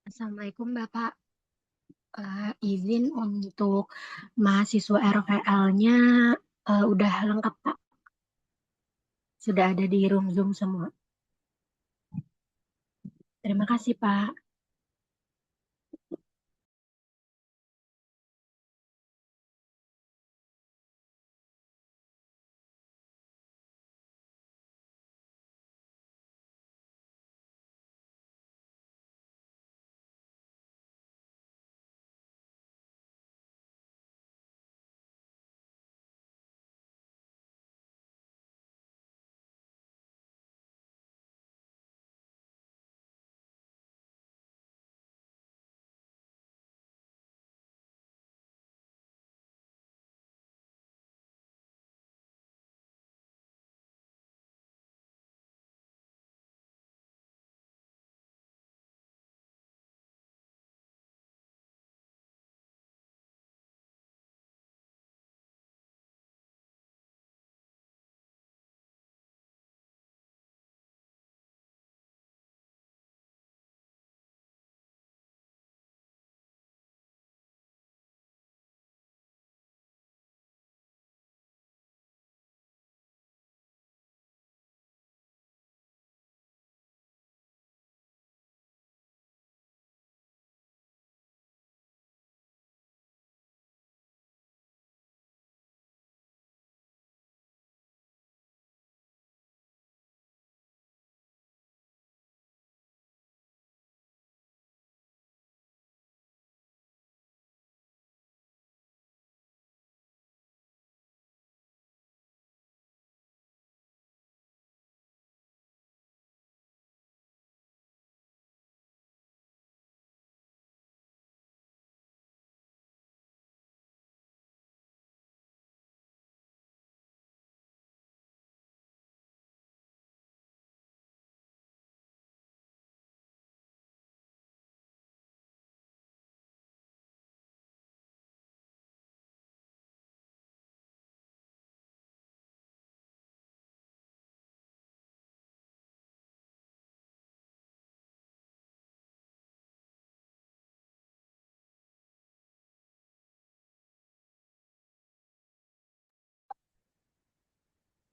Assalamualaikum Bapak. Izin untuk mahasiswa RVL-nya udah lengkap Pak. Sudah ada di room Zoom semua. Terima kasih Pak.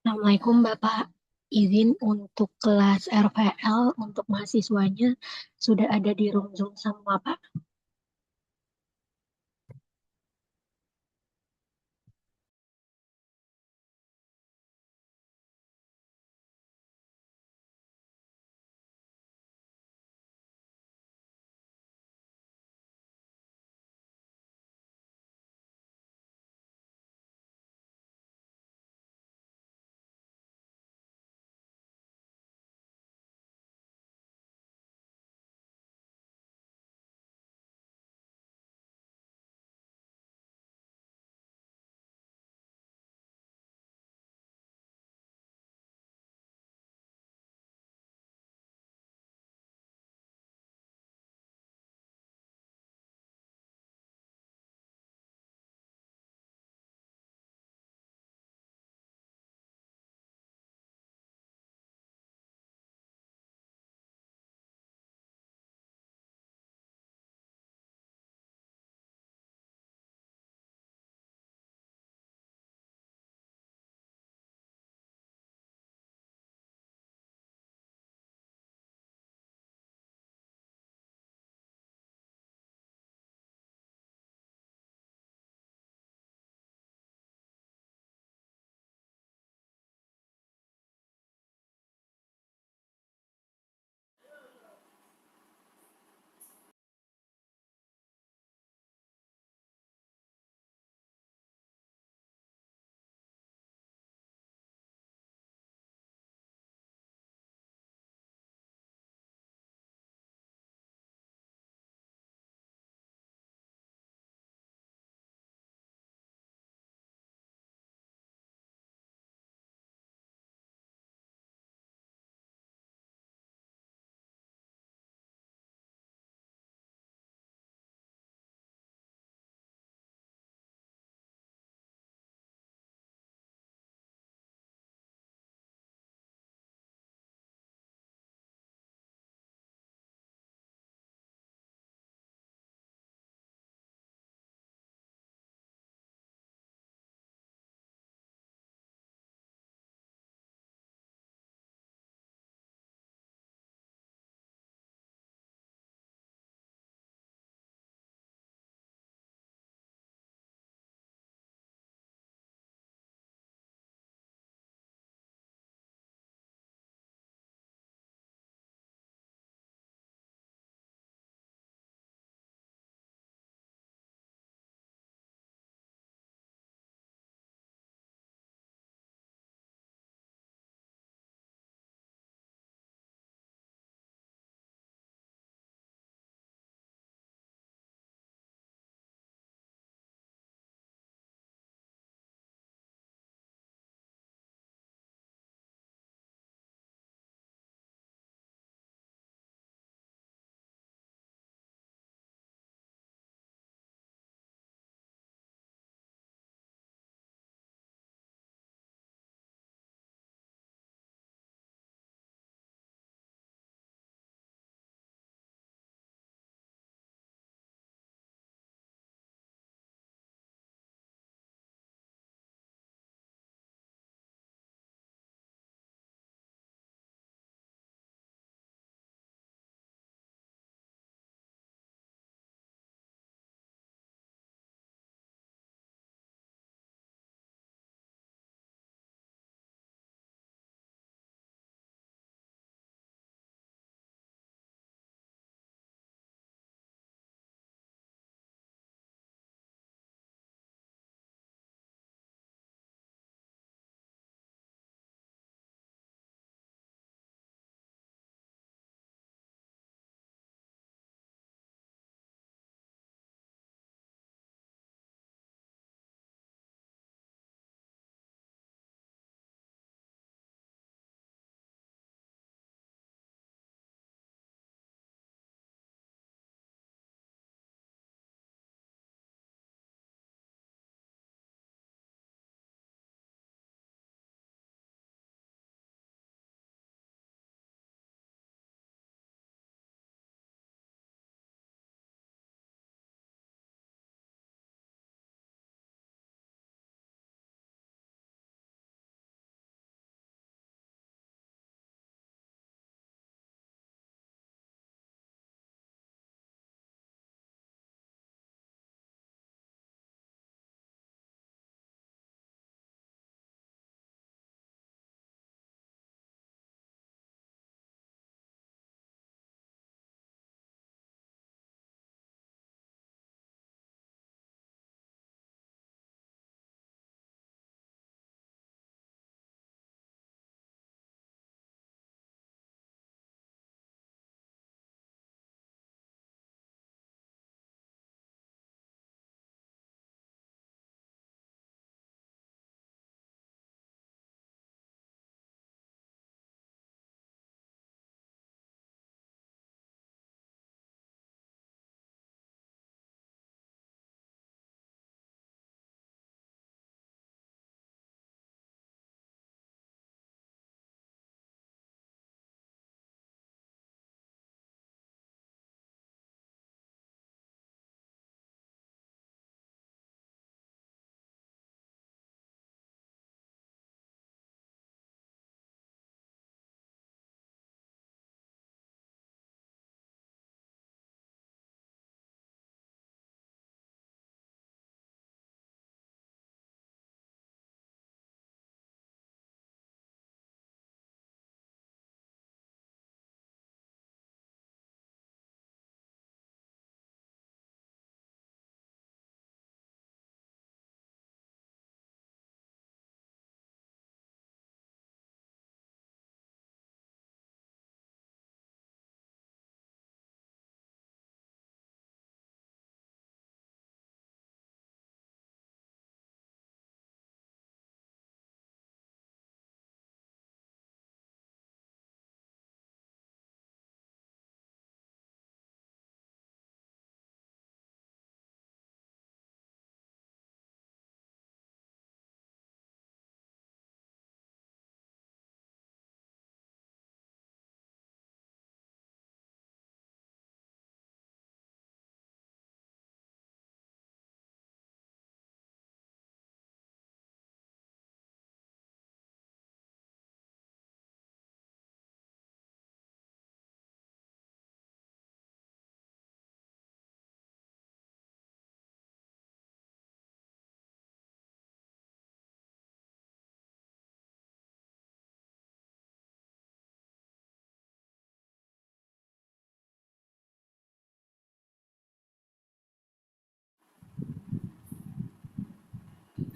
Assalamualaikum Bapak. Izin untuk kelas RVL untuk mahasiswanya sudah ada di room Zoom semua Pak.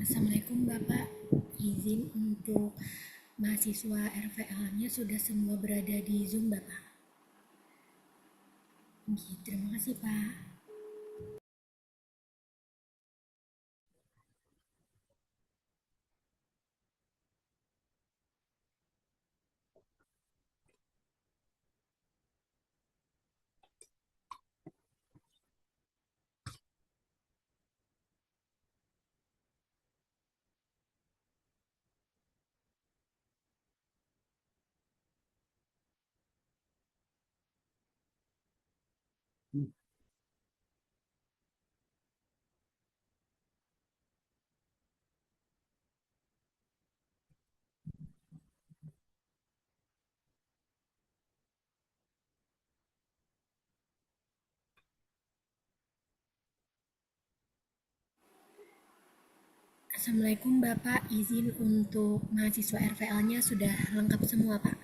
Assalamualaikum Bapak, izin untuk mahasiswa RVL-nya sudah semua berada di Zoom Bapak. Terima kasih Pak. Assalamualaikum Bapak, izin untuk mahasiswa RVL-nya sudah lengkap semua Pak.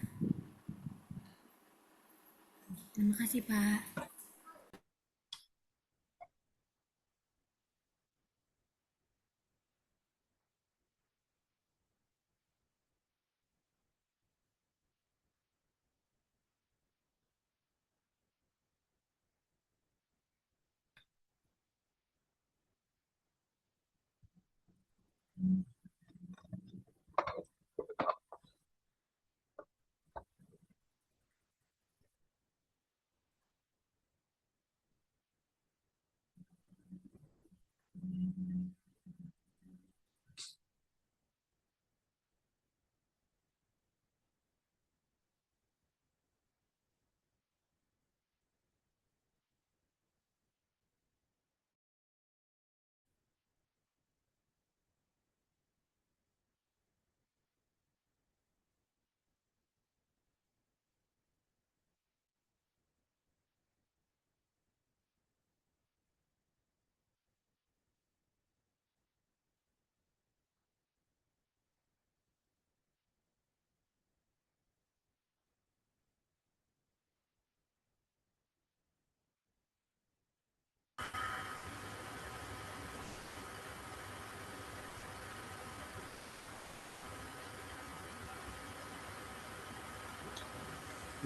Terima kasih Pak.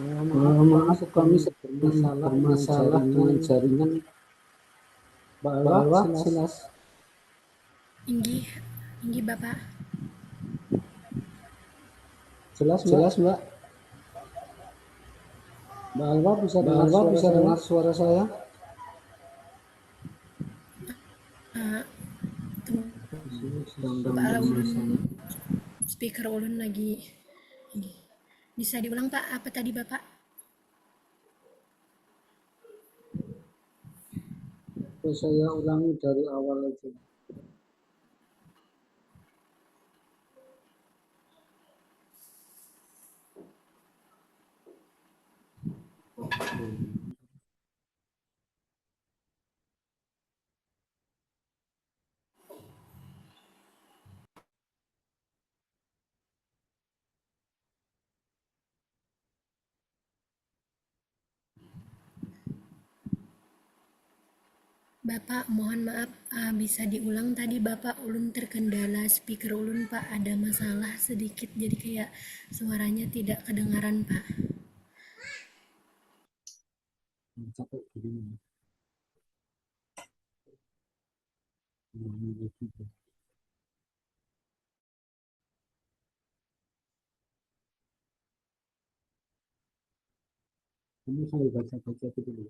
Maaf, kami sedang bermasalah dengan jaringan. Mbak Alwa, silas. Inggi Bapak. Jelas, Mbak. Mbak Alwa bisa dengar suara saya? Bapak Ala ulun, speaker ulun lagi. Bisa diulang Pak, apa tadi Bapak? Saya ulangi dari awal aja. Bapak, mohon maaf, bisa diulang tadi Bapak, ulun terkendala speaker ulun Pak, ada masalah sedikit, jadi kayak suaranya tidak kedengaran Pak. Ini saya baca-baca dulu.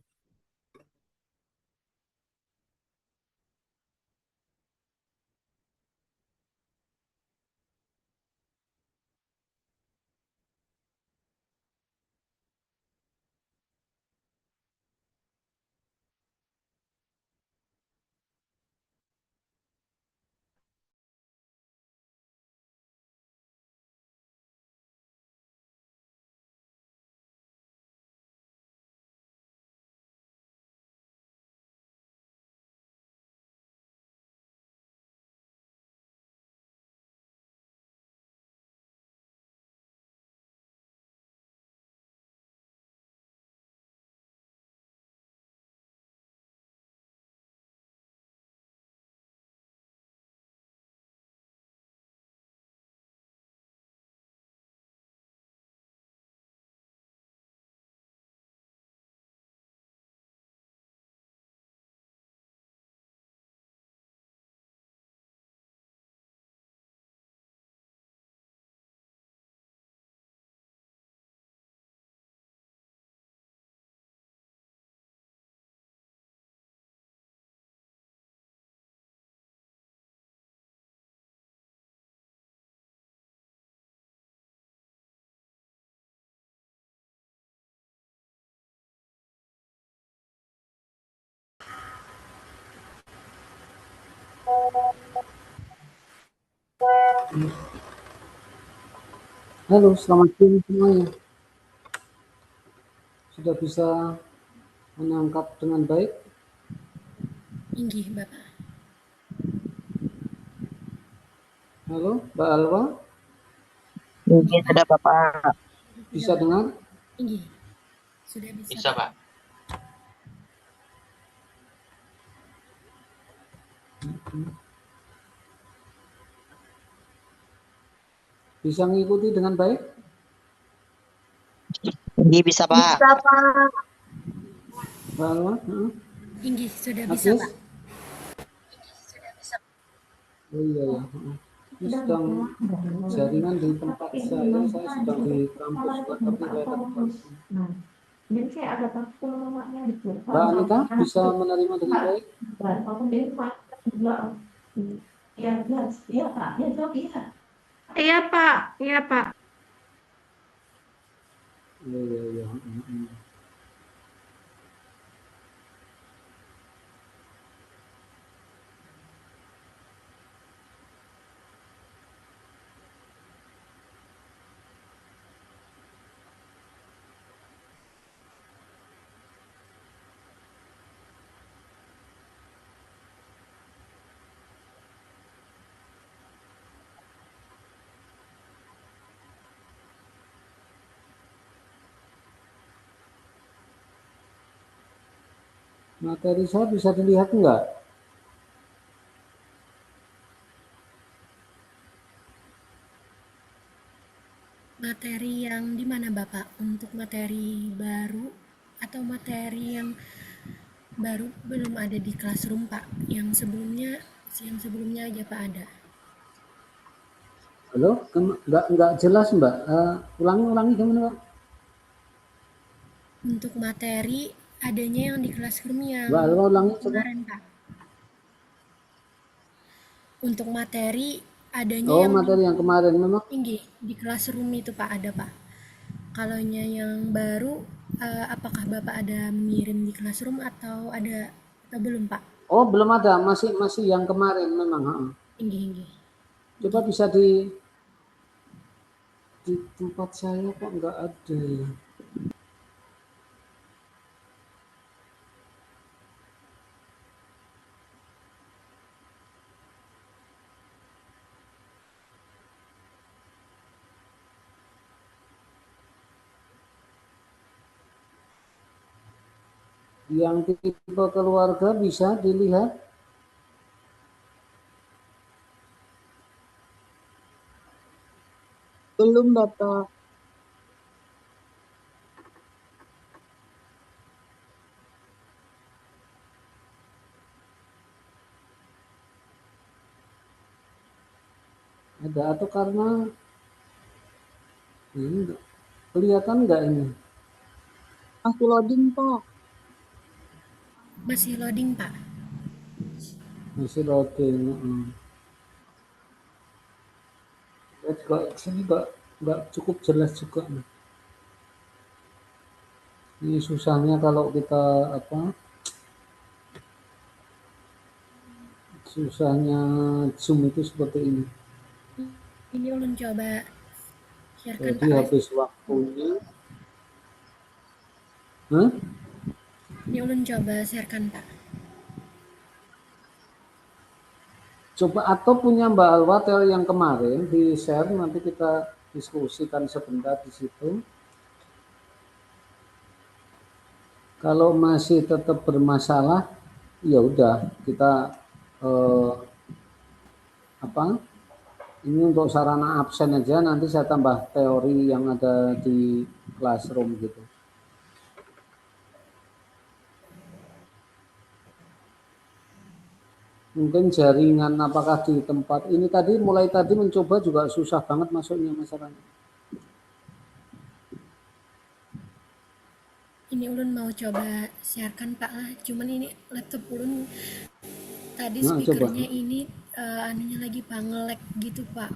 Halo, selamat siang semuanya. Sudah bisa menangkap dengan baik? Inggih, Bapak. Halo, Mbak Alwa, Mungkin Inggih, ada Pak. Bapak. Sudah, bisa Bapak. dengar? Inggih, sudah bisa, Bisa, Pak. Pak. Bisa mengikuti dengan baik? Ini bisa, Pak. Bisa, Pak. Mbak Alwa, Inggih, sudah bisa, Agnes? Pak. Oh iya ya. Ini sedang jaringan di tempat saya sedang di kampus Pak, tapi lewat telepon. Nah, jadi saya agak takut kalau mamanya gitu. Mbak Anita bisa menerima dengan baik? Kalau dia Pak juga. Iya, jelas. Iya, Pak. Iya, jawab iya. Iya, Pak. Iya, Pak. Iya, iya, iya. Materi saya bisa dilihat enggak? Materi yang di mana, Bapak? Untuk materi baru atau materi yang baru belum ada di Classroom, Pak? Yang sebelumnya aja, Pak, ada. Halo, enggak jelas Mbak. Ulangi gimana Pak? Untuk materi adanya yang di Classroom yang Mbak Alwa ulangi coba. kemarin, Pak. Untuk materi adanya Oh, yang materi yang kemarin memang. tinggi di Classroom itu, Pak, ada, Pak. Kalaunya yang baru, apakah Bapak ada mengirim di Classroom atau belum, Pak? Oh, belum ada, masih yang kemarin memang. Tinggi. Coba bisa di tempat saya kok enggak ada ya. Yang tipe keluarga bisa dilihat. Belum, Bapak. Ada atau karena ini enggak kelihatan enggak ini? Masih loading, Pak. Masih loading, Pak. Masih loading. Ya, juga sini enggak cukup jelas juga. Ini susahnya kalau kita susahnya Zoom itu seperti ini. Ini ulun coba sharekan, Jadi Pak. habis waktunya. Hah? Ini ulun coba sharekan, Pak. Coba atau punya Mbak Alwa teori yang kemarin di share, nanti kita diskusikan sebentar di situ. Kalau masih tetap bermasalah, ya udah kita eh, apa? Ini untuk sarana absen aja, nanti saya tambah teori yang ada di classroom gitu. Mungkin jaringan apakah di tempat ini tadi mulai tadi mencoba juga susah banget masuknya masalahnya. Ini ulun mau coba sharekan, Pak lah. Cuman ini laptop ulun tadi Nah, coba. speakernya ini anunya lagi pangelek gitu, Pak.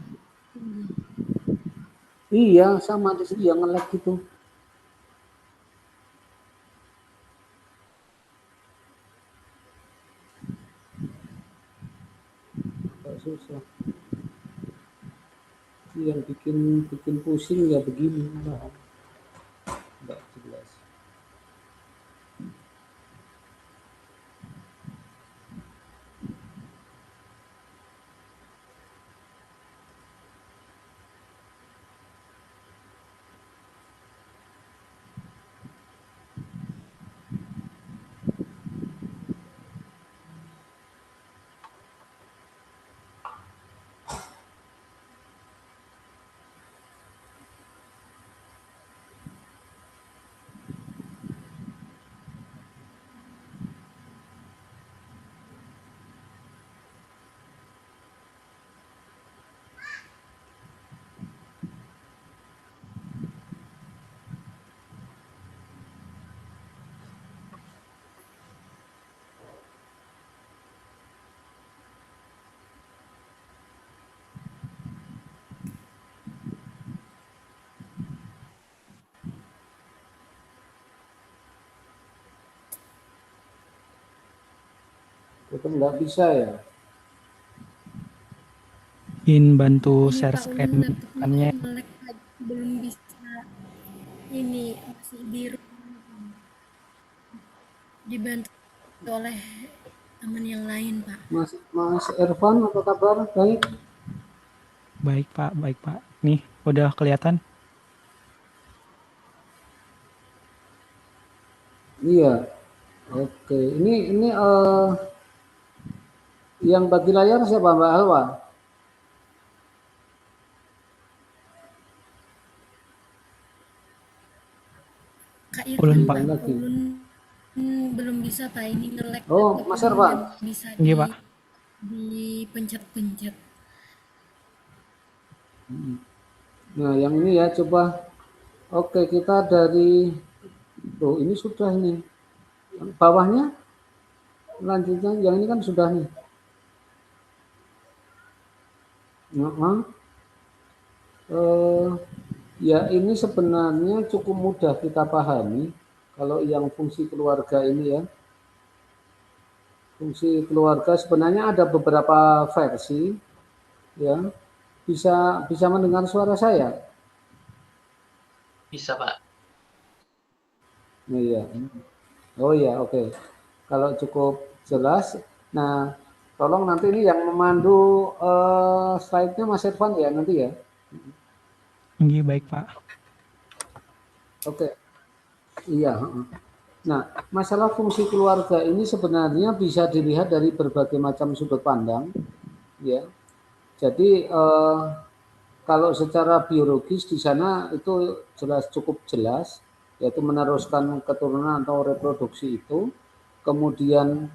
Iya, sama di sini yang nge-lag gitu. susah. Yang bikin pusing ya begini, nggak jelas. Tetap nggak bisa ya. Ingin bantu Ini share Pak Ulun laptopnya screen-nya. kok nge-lag lagi, belum bisa ini, masih dibantu oleh teman yang lain Pak. Mas Irfan, apa kabar? Baik. Baik Pak. Nih, udah kelihatan? Iya. Oke. Ini yang bagi layar siapa, Mbak Alwa? Kak Ulun Irfan Pak. Pak, Lagi. Ulun belum bisa Pak, ini nge-lag Oh, laptop Mas Ulun, Irfan. nggak bisa Iya Pak. dipencet-pencet. Nah, yang ini ya coba. Oke, kita dari tuh ini sudah ini. Yang bawahnya lanjutnya yang ini kan sudah nih. Nah, ya ini sebenarnya cukup mudah kita pahami kalau yang fungsi keluarga ini ya. Fungsi keluarga sebenarnya ada beberapa versi ya. Bisa mendengar suara saya? Bisa, Pak. Nah, iya. Oh iya, oke. Kalau cukup jelas. Nah, tolong nanti ini yang memandu slide-nya Mas Irfan ya nanti ya. Iya baik Pak. Oke. Iya. Nah, masalah fungsi keluarga ini sebenarnya bisa dilihat dari berbagai macam sudut pandang, ya. Jadi kalau secara biologis di sana itu cukup jelas, yaitu meneruskan keturunan atau reproduksi itu. Kemudian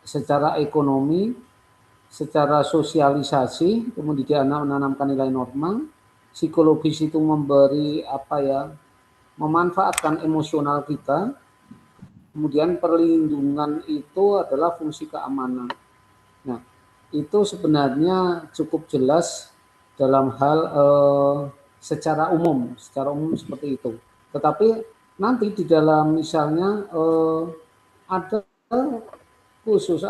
secara ekonomi, secara sosialisasi, kemudian menanamkan nilai norma, psikologis itu memberi apa ya, memanfaatkan emosional kita. Kemudian perlindungan itu adalah fungsi keamanan. Nah, itu sebenarnya cukup jelas dalam hal secara umum seperti itu. Tetapi nanti di dalam misalnya ada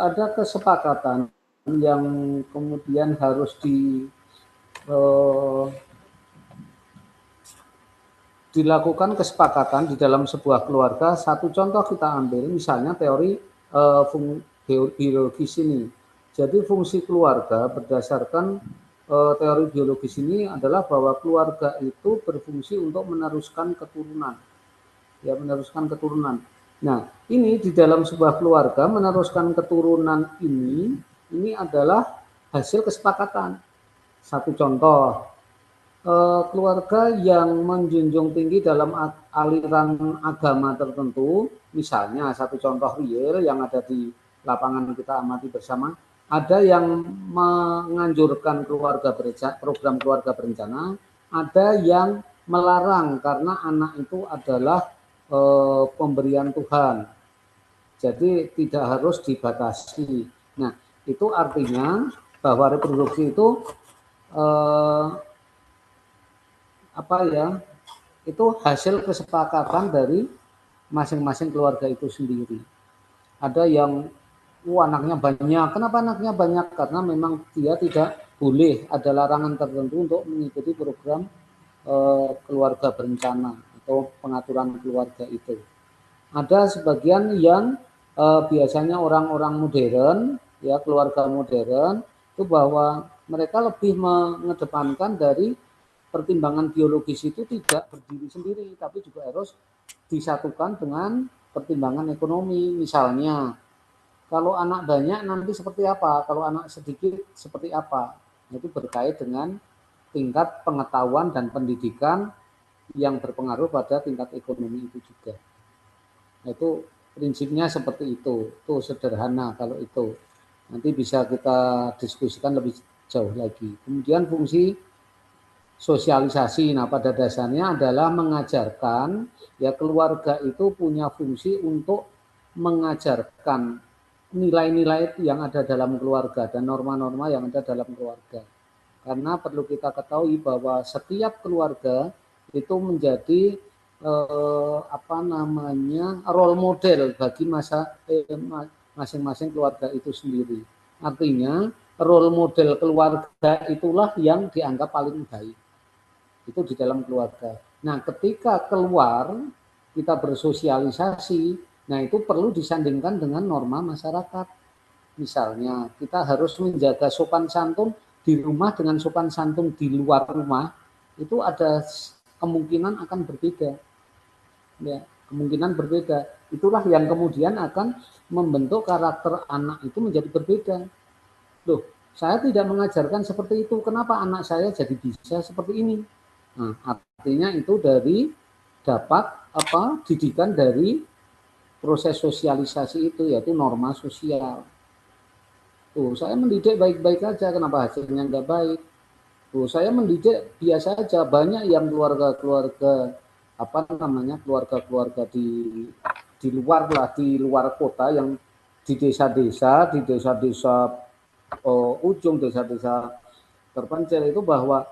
ada kesepakatan yang kemudian harus dilakukan kesepakatan di dalam sebuah keluarga. Satu contoh kita ambil misalnya teori biologis ini. Jadi fungsi keluarga berdasarkan teori biologis ini adalah bahwa keluarga itu berfungsi untuk meneruskan keturunan. Ya, meneruskan keturunan. Nah, ini di dalam sebuah keluarga meneruskan keturunan ini adalah hasil kesepakatan. Satu contoh, keluarga yang menjunjung tinggi dalam aliran agama tertentu, misalnya satu contoh real yang ada di lapangan kita amati bersama, ada yang menganjurkan program keluarga berencana, ada yang melarang karena anak itu adalah pemberian Tuhan. Jadi tidak harus dibatasi. Nah, itu artinya bahwa reproduksi itu itu hasil kesepakatan dari masing-masing keluarga itu sendiri. Ada yang anaknya banyak. Kenapa anaknya banyak? Karena memang dia tidak boleh, ada larangan tertentu untuk mengikuti program keluarga berencana atau pengaturan keluarga itu. Ada sebagian yang biasanya orang-orang modern, ya keluarga modern, itu bahwa mereka lebih mengedepankan dari pertimbangan biologis itu tidak berdiri sendiri, tapi juga harus disatukan dengan pertimbangan ekonomi. Misalnya, kalau anak banyak nanti seperti apa, kalau anak sedikit seperti apa. Itu berkait dengan tingkat pengetahuan dan pendidikan yang berpengaruh pada tingkat ekonomi itu juga. Itu prinsipnya seperti itu sederhana kalau itu. Nanti bisa kita diskusikan lebih jauh lagi. Kemudian fungsi sosialisasi. Nah, pada dasarnya adalah mengajarkan, ya keluarga itu punya fungsi untuk mengajarkan nilai-nilai yang ada dalam keluarga dan norma-norma yang ada dalam keluarga. Karena perlu kita ketahui bahwa setiap keluarga itu menjadi role model bagi masing-masing keluarga itu sendiri. Artinya role model keluarga itulah yang dianggap paling baik. Itu di dalam keluarga. Nah, ketika keluar kita bersosialisasi, nah itu perlu disandingkan dengan norma masyarakat. Misalnya, kita harus menjaga sopan santun di rumah dengan sopan santun di luar rumah, itu ada kemungkinan akan berbeda. Ya, kemungkinan berbeda. Itulah yang kemudian akan membentuk karakter anak itu menjadi berbeda. Loh, saya tidak mengajarkan seperti itu. Kenapa anak saya jadi bisa seperti ini? Nah, artinya itu dari dapat didikan dari proses sosialisasi itu, yaitu norma sosial. Tuh, saya mendidik baik-baik aja, kenapa hasilnya nggak baik? Tuh, saya mendidik biasa aja, banyak yang keluarga-keluarga keluarga-keluarga di luar lah, di luar kota yang di desa-desa ujung, desa-desa terpencil itu bahwa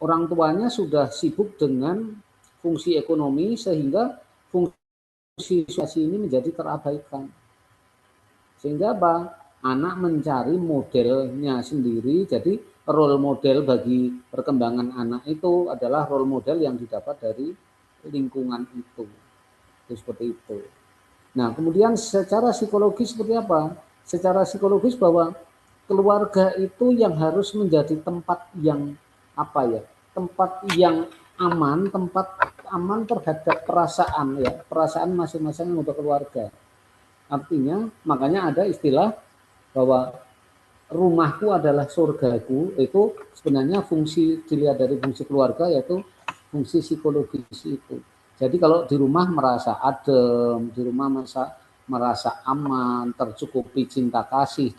orang tuanya sudah sibuk dengan fungsi ekonomi sehingga fungsi sosial ini menjadi terabaikan. Sehingga apa? Anak mencari modelnya sendiri, jadi role model bagi perkembangan anak itu adalah role model yang didapat dari lingkungan itu. Itu seperti itu. Nah, kemudian secara psikologis seperti apa? Secara psikologis bahwa keluarga itu yang harus menjadi tempat yang tempat yang tempat aman terhadap perasaan masing-masing untuk keluarga. Artinya, makanya ada istilah bahwa rumahku adalah surgaku, itu sebenarnya fungsi dilihat dari fungsi keluarga, yaitu fungsi psikologis itu. Jadi kalau di rumah merasa adem, di rumah merasa aman, tercukupi cinta kasih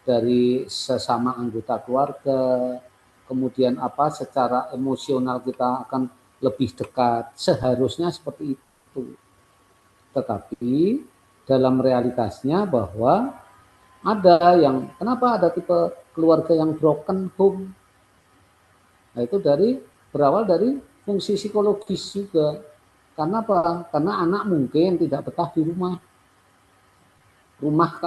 dari sesama anggota keluarga, kemudian secara emosional kita akan lebih dekat, seharusnya seperti itu. Tetapi dalam realitasnya bahwa kenapa ada tipe keluarga yang broken home? Nah, itu berawal dari fungsi psikologis juga. Karena apa? Karena anak mungkin tidak betah di rumah.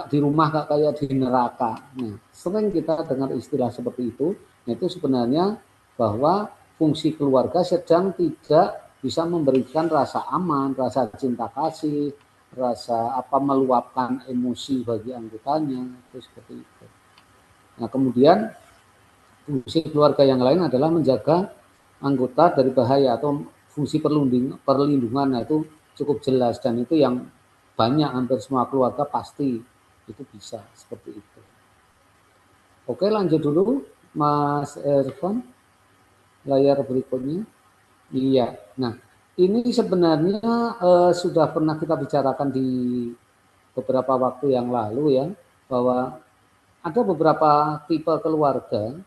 Di rumah kayak di neraka. Nah, sering kita dengar istilah seperti itu, yaitu sebenarnya bahwa fungsi keluarga sedang tidak bisa memberikan rasa aman, rasa cinta kasih, rasa meluapkan emosi bagi anggotanya, itu seperti itu. Nah, kemudian fungsi keluarga yang lain adalah menjaga anggota dari bahaya atau fungsi perlindungan, itu cukup jelas dan itu yang banyak, hampir semua keluarga pasti itu bisa seperti itu. Oke, lanjut dulu Mas Ervan, layar berikutnya. Iya, nah ini sebenarnya sudah pernah kita bicarakan di beberapa waktu yang lalu ya, bahwa ada beberapa tipe keluarga.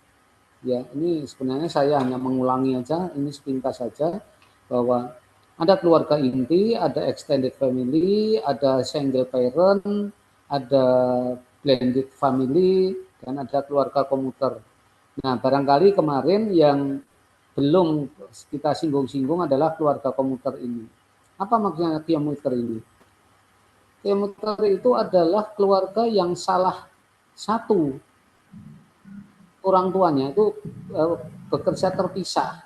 Ya, ini sebenarnya saya hanya mengulangi aja, ini sepintas saja, bahwa ada keluarga inti, ada extended family, ada single parent, ada blended family, dan ada keluarga komuter. Nah, barangkali kemarin yang belum kita singgung-singgung adalah keluarga komuter ini. Apa maksudnya komuter ini? Komuter itu adalah keluarga yang salah satu orang tuanya itu bekerja terpisah,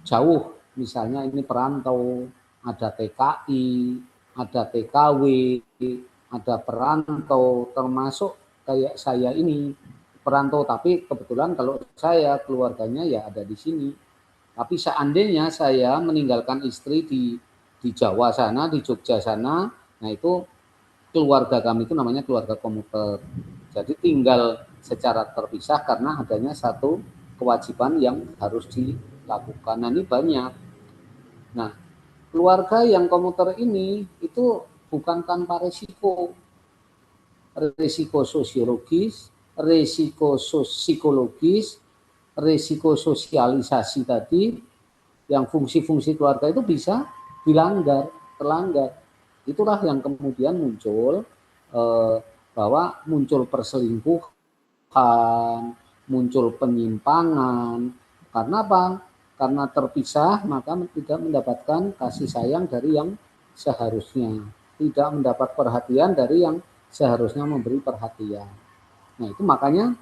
jauh. Misalnya ini perantau, ada TKI, ada TKW, ada perantau, termasuk kayak saya ini perantau, tapi kebetulan kalau saya keluarganya ya ada di sini. Tapi seandainya saya meninggalkan istri di Jawa sana, di Jogja sana, nah itu keluarga kami itu namanya keluarga komuter. Jadi tinggal secara terpisah karena adanya satu kewajiban yang harus dilakukan. Nah ini banyak. Nah keluarga yang komuter ini itu bukan tanpa resiko. Resiko sosiologis, resiko psikologis, resiko sosialisasi tadi, yang fungsi-fungsi keluarga itu bisa terlanggar. Itulah yang kemudian muncul bahwa muncul perselingkuhan, muncul penyimpangan. Karena apa? Karena terpisah maka tidak mendapatkan kasih sayang dari yang seharusnya, tidak mendapat perhatian dari yang seharusnya memberi perhatian. Nah itu makanya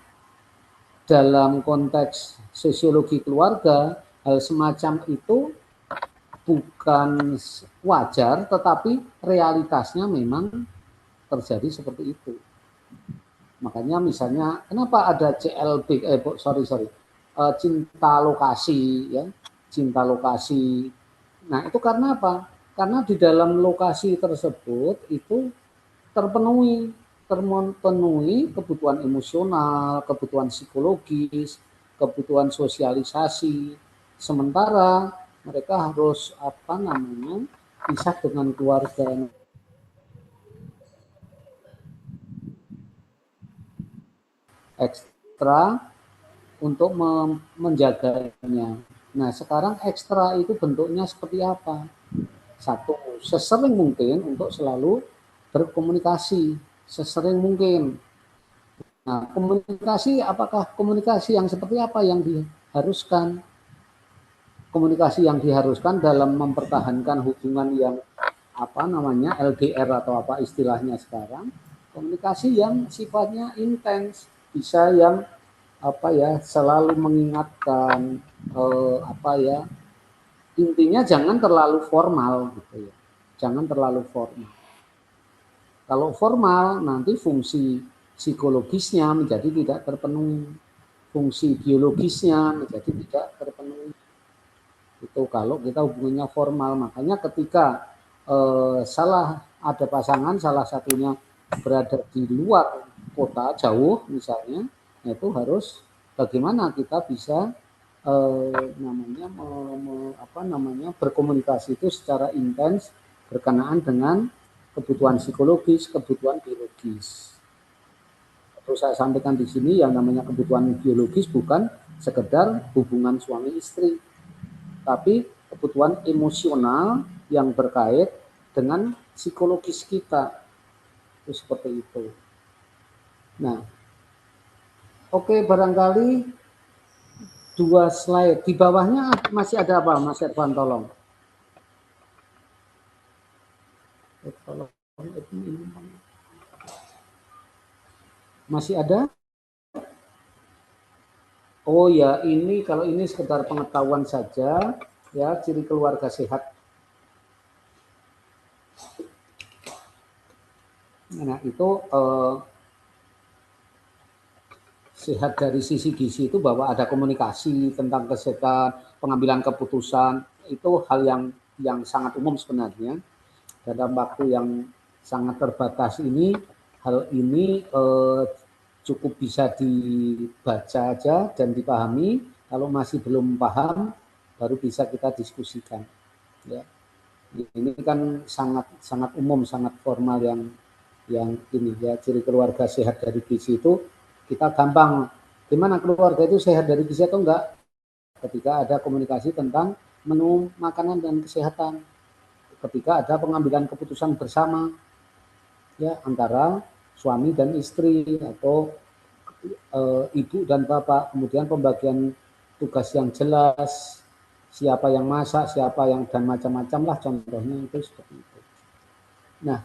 dalam konteks sosiologi keluarga hal semacam itu bukan wajar, tetapi realitasnya memang terjadi seperti itu. Makanya misalnya kenapa ada CLB, cinta lokasi, ya, cinta lokasi. Nah itu karena apa? Karena di dalam lokasi tersebut itu terpenuhi kebutuhan emosional, kebutuhan psikologis, kebutuhan sosialisasi. Sementara mereka harus pisah dengan keluarga ekstra untuk menjaganya. Nah sekarang ekstra itu bentuknya seperti apa? Satu, sesering mungkin untuk selalu berkomunikasi, sesering mungkin. Nah komunikasi, apakah komunikasi yang seperti apa yang diharuskan? Komunikasi yang diharuskan dalam mempertahankan hubungan yang LDR atau apa istilahnya sekarang, komunikasi yang sifatnya intens, bisa yang selalu mengingatkan, intinya jangan terlalu formal gitu ya, jangan terlalu formal. Kalau formal nanti fungsi psikologisnya menjadi tidak terpenuhi, fungsi biologisnya menjadi tidak terpenuhi. Itu kalau kita hubungannya formal. Makanya ketika ada pasangan salah satunya berada di luar kota jauh misalnya, itu harus bagaimana kita bisa berkomunikasi itu secara intens berkenaan dengan kebutuhan psikologis, kebutuhan biologis. Terus saya sampaikan di sini yang namanya kebutuhan biologis bukan sekedar hubungan suami istri, tapi kebutuhan emosional yang berkait dengan psikologis kita. Itu seperti itu. Nah, oke, barangkali 2 slide. Di bawahnya masih ada apa, Mas Irfan, tolong. Masih ada? Oh ya, ini kalau ini sekedar pengetahuan saja, ya, ciri keluarga sehat. Nah, itu sehat dari sisi gizi itu bahwa ada komunikasi tentang kesehatan, pengambilan keputusan, itu hal yang sangat umum sebenarnya. Dalam waktu yang sangat terbatas ini, hal ini cukup bisa dibaca aja dan dipahami. Kalau masih belum paham, baru bisa kita diskusikan. Ya. Ini kan sangat umum, sangat formal yang ini ya, ciri keluarga sehat dari gizi itu kita gampang. Gimana keluarga itu sehat dari gizi atau enggak? Ketika ada komunikasi tentang menu makanan dan kesehatan, ketika ada pengambilan keputusan bersama ya antara suami dan istri atau ibu dan bapak, kemudian pembagian tugas yang jelas, siapa yang masak, siapa yang dan macam-macam lah contohnya itu seperti itu. Nah,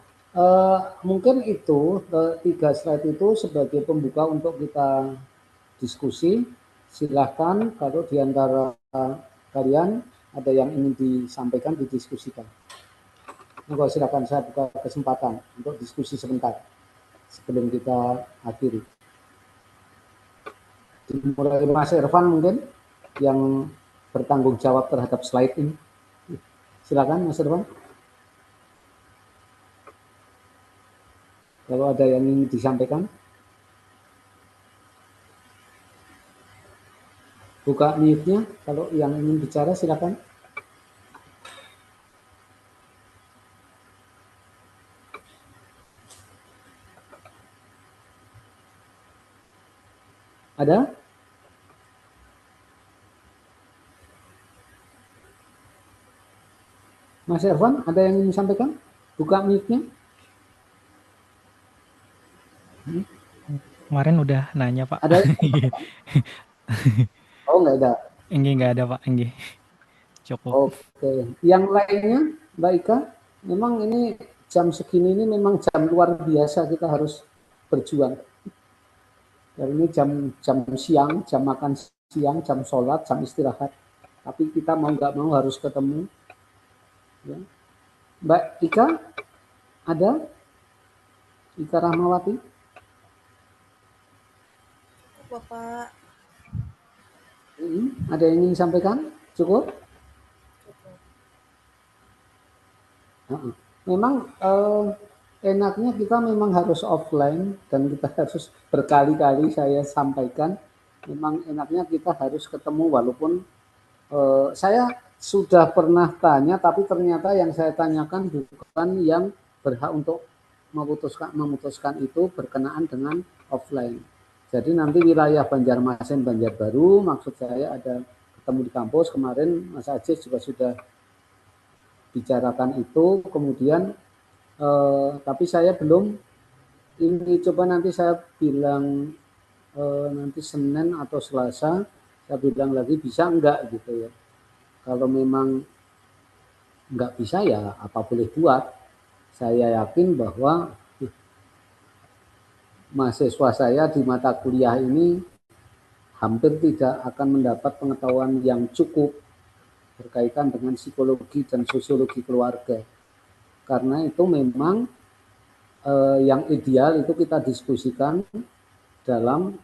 Mungkin itu 3 slide itu sebagai pembuka untuk kita diskusi. Silahkan kalau di antara kalian ada yang ingin disampaikan, didiskusikan. Monggo silakan, saya buka kesempatan untuk diskusi sebentar sebelum kita akhiri. Dimulai Mas Irfan mungkin yang bertanggung jawab terhadap slide ini. Silakan Mas Irfan. Kalau ada yang ingin disampaikan, buka mute-nya. Kalau yang ingin bicara silakan. Ada? Mas Irfan, ada yang ingin disampaikan? Buka mute-nya. Kemarin udah nanya Pak. Ada? Oh, nggak ada. Nggak ada Pak. Cukup. Oke. Yang lainnya, Mbak Ika, memang ini jam segini ini memang jam luar biasa, kita harus berjuang. Dan ini jam siang, jam makan siang, jam sholat, jam istirahat. Tapi kita mau nggak mau harus ketemu. Ya. Mbak Ika, ada? Ika Rahmawati? Bapak. Ada yang ingin disampaikan? Cukup? Memang enaknya kita memang harus offline dan kita harus berkali-kali saya sampaikan, memang enaknya kita harus ketemu walaupun saya sudah pernah tanya tapi ternyata yang saya tanyakan bukan yang berhak untuk memutuskan itu berkenaan dengan offline. Jadi nanti wilayah Banjarmasin, Banjarbaru, maksud saya ada ketemu di kampus, kemarin Mas Aziz juga sudah bicarakan itu, kemudian tapi saya belum, ini coba nanti saya bilang nanti Senin atau Selasa, saya bilang lagi bisa enggak gitu ya. Kalau memang enggak bisa ya apa boleh buat, saya yakin bahwa mahasiswa saya di mata kuliah ini hampir tidak akan mendapat pengetahuan yang cukup berkaitan dengan psikologi dan sosiologi keluarga. Karena itu memang yang ideal itu kita diskusikan dengan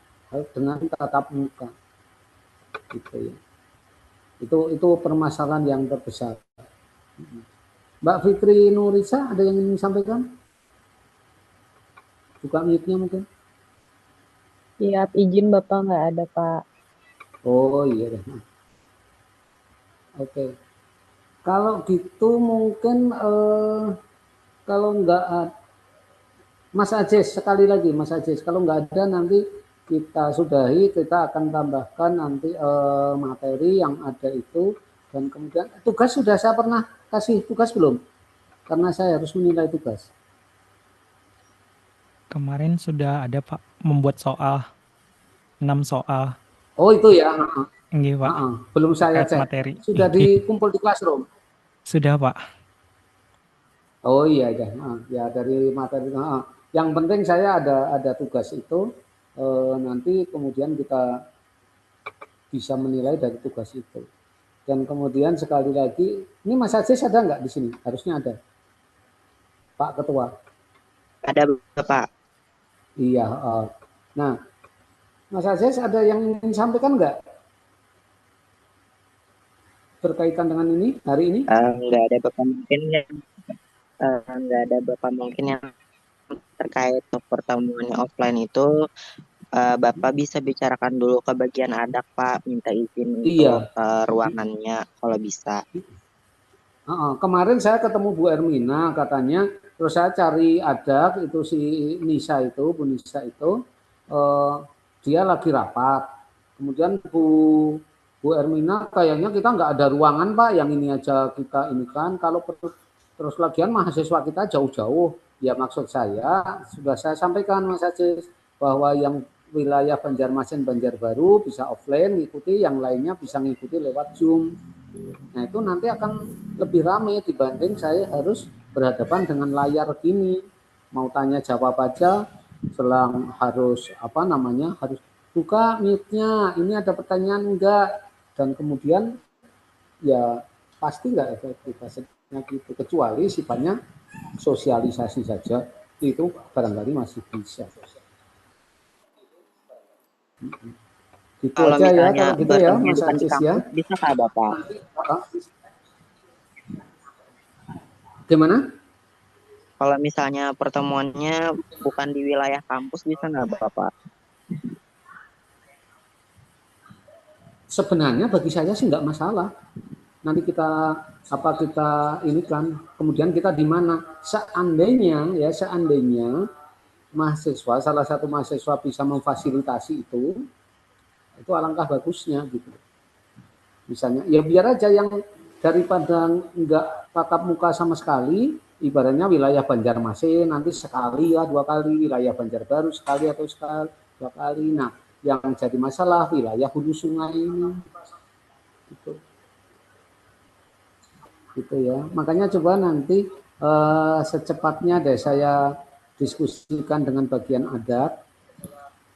tatap muka. Gitu ya. Itu permasalahan yang terbesar. Mbak Fitri Nurisa, ada yang ingin disampaikan? Buka mute-nya mungkin. Siap, izin Bapak nggak ada Pak. Oh iya. Oke. Kalau gitu mungkin kalau nggak, Mas Aziz sekali lagi Mas Aziz, kalau nggak ada nanti kita sudahi, kita akan tambahkan nanti materi yang ada itu, dan kemudian tugas sudah saya pernah kasih tugas belum? Karena saya harus menilai tugas. Kemarin sudah ada Pak membuat soal 6 soal. Oh itu ya. Nggih Pak. Belum saya cek. Materi. Sudah dikumpul di Classroom. Sudah Pak. Oh iya ya. Ya dari materi. Yang penting saya ada tugas itu. Nanti kemudian kita bisa menilai dari tugas itu. Dan kemudian sekali lagi, ini Mas Aziz ada nggak di sini? Harusnya ada. Pak Ketua. Ada Bapak. Iya. Nah, Mas Aziz ada yang ingin sampaikan nggak berkaitan dengan ini hari ini? Nggak ada Bapak mungkin yang terkait pertemuan offline itu. Bapak bisa bicarakan dulu ke bagian adak Pak, minta izin untuk ruangannya kalau bisa. Kemarin saya ketemu Bu Ermina katanya, terus saya cari adak itu si Nisa itu, Bu Nisa itu, dia lagi rapat. Kemudian Bu Ermina kayaknya kita nggak ada ruangan Pak, yang ini aja kita ini kan, kalau terus lagian mahasiswa kita jauh-jauh, ya maksud saya sudah saya sampaikan Mas Aziz bahwa yang wilayah Banjarmasin, Banjarbaru bisa offline ngikuti, yang lainnya bisa ngikuti lewat Zoom. Nah itu nanti akan lebih ramai dibanding saya harus berhadapan dengan layar gini. mau tanya jawab aja, selang harus harus buka mute-nya, ini ada pertanyaan enggak, dan kemudian ya pasti enggak efektivitasnya gitu, kecuali sifatnya sosialisasi saja, itu barangkali masih bisa. Gitu Kalau aja ya, misalnya kalau gitu ya bertemunya Mas bukan di Ajis ya. kampus, bisa nggak Bapak? Gimana? Kalau misalnya pertemuannya bukan di wilayah kampus, bisa nggak Bapak? Sebenarnya bagi saya sih nggak masalah. Nanti kita ini kan, kemudian kita di mana? Seandainya mahasiswa, salah satu mahasiswa bisa memfasilitasi itu alangkah bagusnya gitu. Misalnya, ya biar aja yang daripada nggak tatap muka sama sekali, ibaratnya wilayah Banjarmasin nanti sekali ya 2 kali, wilayah Banjarbaru sekali atau 2 kali. Nah, yang jadi masalah wilayah hulu sungai ini, gitu ya. Makanya coba nanti secepatnya deh saya diskusikan dengan bagian adat,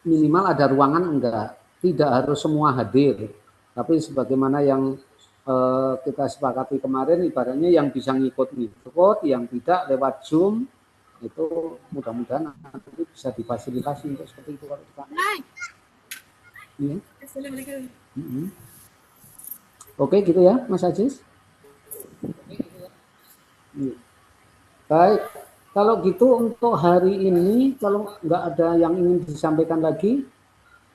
minimal ada ruangan enggak, tidak harus semua hadir, tapi sebagaimana yang kita sepakati kemarin, ibaratnya yang bisa ngikut, yang tidak lewat Zoom, itu mudah-mudahan nanti bisa difasilitasi untuk seperti itu kalau kita. Ya. Oke gitu ya Mas Ajis. Baik, kalau gitu untuk hari ini kalau nggak ada yang ingin disampaikan lagi,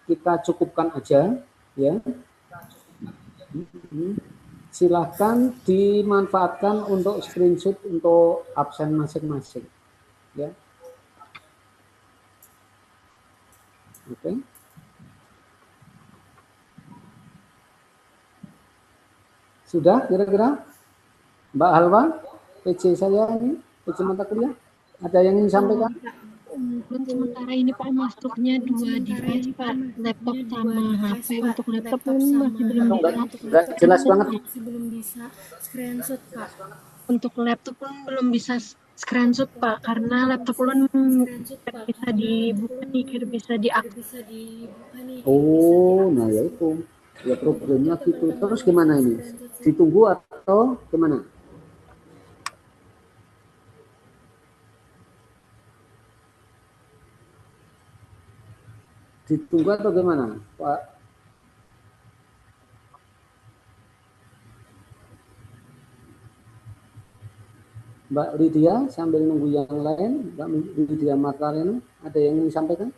kita cukupkan aja ya. Silahkan dimanfaatkan untuk screenshot untuk absen masing-masing ya. Oke. Sudah kira-kira Mbak Halwa, PC saya ini, PC mata kuliah, ada yang ingin disampaikan? Untuk sementara ini Pak masuknya 2 device Pak, laptop sama HP. Untuk laptop masih belum bisa. Enggak jelas banget. Masih belum bisa screenshot Pak. Untuk laptop pun belum bisa screenshot Pak, karena laptop pun bisa dibuka nih, bisa diakses. Oh, nah ya itu. Ya problemnya gitu. Terus gimana ini? Ditunggu atau gimana? Ditunggu atau gimana, Pak? Mbak Lydia sambil nunggu yang lain, Mbak Lydia Martalena, ada yang ingin disampaikan?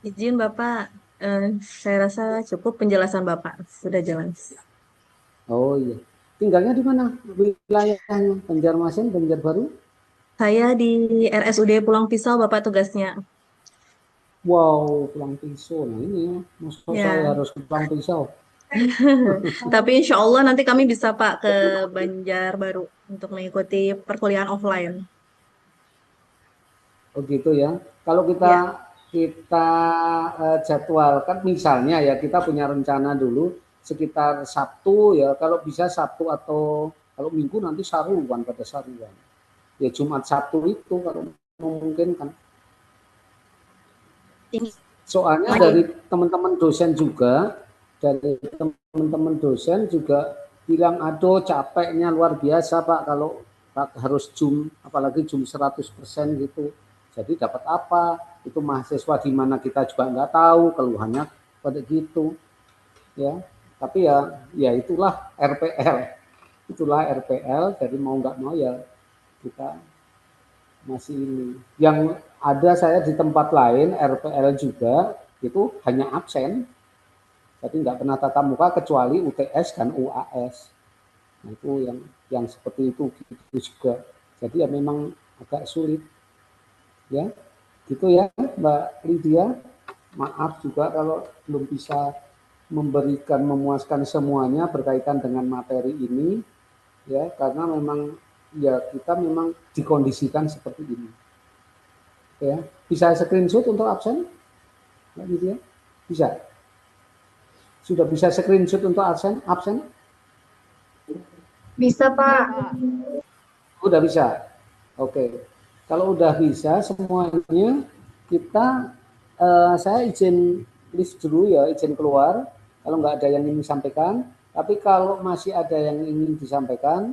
Izin Bapak, saya rasa cukup penjelasan Bapak, sudah jelas. Oh iya. Tinggalnya di mana? Wilayahnya Banjarmasin, Banjarbaru? Saya di RSUD Pulang Pisau Bapak tugasnya. Wow, Pulang Pisau. Nah ini, maksud Ya. saya harus ke Pulang Pisau. Tapi insya Allah nanti kami bisa Pak ke Banjarbaru untuk mengikuti perkuliahan offline. Oh gitu ya. Kalau kita jadwalkan, misalnya ya kita punya rencana dulu sekitar Sabtu ya, kalau bisa Sabtu atau kalau Minggu nanti saruan pada saruan. Ya Jumat Sabtu itu kalau memungkinkan. Soalnya dari teman-teman dosen juga, bilang, aduh capeknya luar biasa Pak kalau harus Zoom, apalagi Zoom 100% gitu. Jadi dapat apa? Itu mahasiswa di mana kita juga nggak tahu, keluhannya pada gitu. Ya, tapi ya itulah RPL. Itulah RPL, jadi mau nggak mau ya kita masih ini. Yang ada saya di tempat lain RPL juga itu hanya absen. Jadi nggak pernah tatap muka kecuali UTS dan UAS. Nah, itu yang seperti itu gitu juga. Jadi ya memang agak sulit. Ya, gitu ya Mbak Lydia. Maaf juga kalau belum bisa memuaskan semuanya berkaitan dengan materi ini. Ya, karena memang ya kita memang dikondisikan seperti ini. Ya, bisa screenshot untuk absen? Mbak Lydia? Bisa. Sudah bisa screenshot untuk absen? Bisa, Pak. Udah bisa. Oke. Kalau udah bisa semuanya, kita saya izin list dulu ya, izin keluar. Kalau nggak ada yang ingin disampaikan, tapi kalau masih ada yang ingin disampaikan,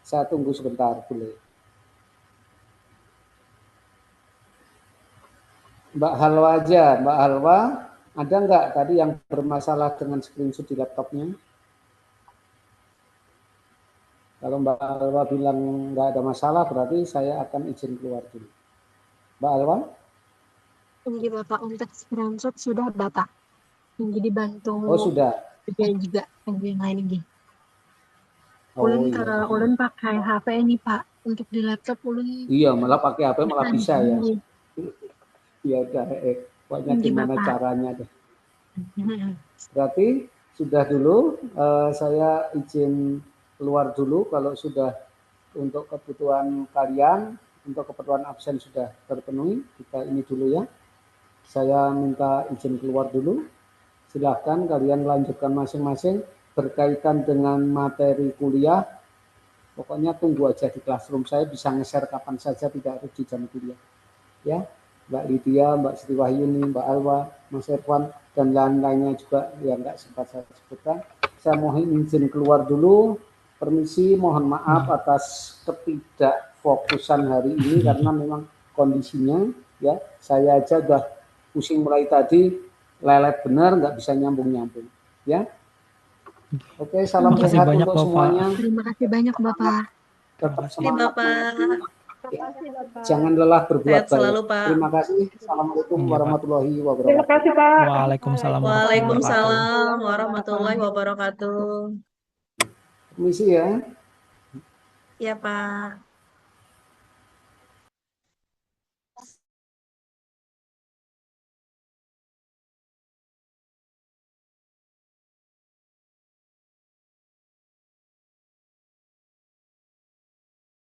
saya tunggu sebentar, boleh. Mbak Halwa aja, Mbak Halwa, ada nggak tadi yang bermasalah dengan screenshot di laptopnya? Kalau Mbak Halwa bilang nggak ada masalah, berarti saya akan izin keluar dulu. Mbak Halwa? Jadi Bapak untuk screenshot sudah Bapak. Jadi bantu Oh sudah. juga yang lain lagi. Oh Ulun iya. ulun pakai HP ini Pak. Untuk di laptop ulun Iya, malah pakai HP malah bisa ya. lagi. Ya udah, pokoknya Jadi gimana Bapak. caranya deh. Berarti sudah dulu, saya izin keluar dulu kalau sudah untuk kebutuhan kalian, untuk keperluan absen sudah terpenuhi. Kita ini dulu ya. Saya minta izin keluar dulu. Silahkan kalian lanjutkan masing-masing berkaitan dengan materi kuliah. Pokoknya tunggu aja di classroom, saya bisa nge-share kapan saja, tidak harus di jam kuliah. Ya, Mbak Lydia, Mbak Sri Wahyuni, Mbak Alwa, Mas Irfan, dan lain-lainnya juga yang nggak sempat saya sebutkan. Saya mohon izin keluar dulu. Permisi, mohon maaf atas ketidakfokusan hari ini karena memang kondisinya ya saya aja udah pusing mulai tadi, lelet benar, nggak bisa nyambung-nyambung. Ya, oke, salam Makasih sehat banyak, untuk Bapak. semuanya. Terima kasih banyak Bapak. Tetap kasih. semangat. Bapak. Jangan lelah berbuat Sehat selalu, baik. Pak. Terima kasih. Assalamualaikum Iya, Pak. warahmatullahi Terima wabarakatuh. kasih, Pak. Waalaikumsalam warahmatullahi wabarakatuh. Waalaikumsalam warahmatullahi wabarakatuh. Permisi ya. Ya, Pak.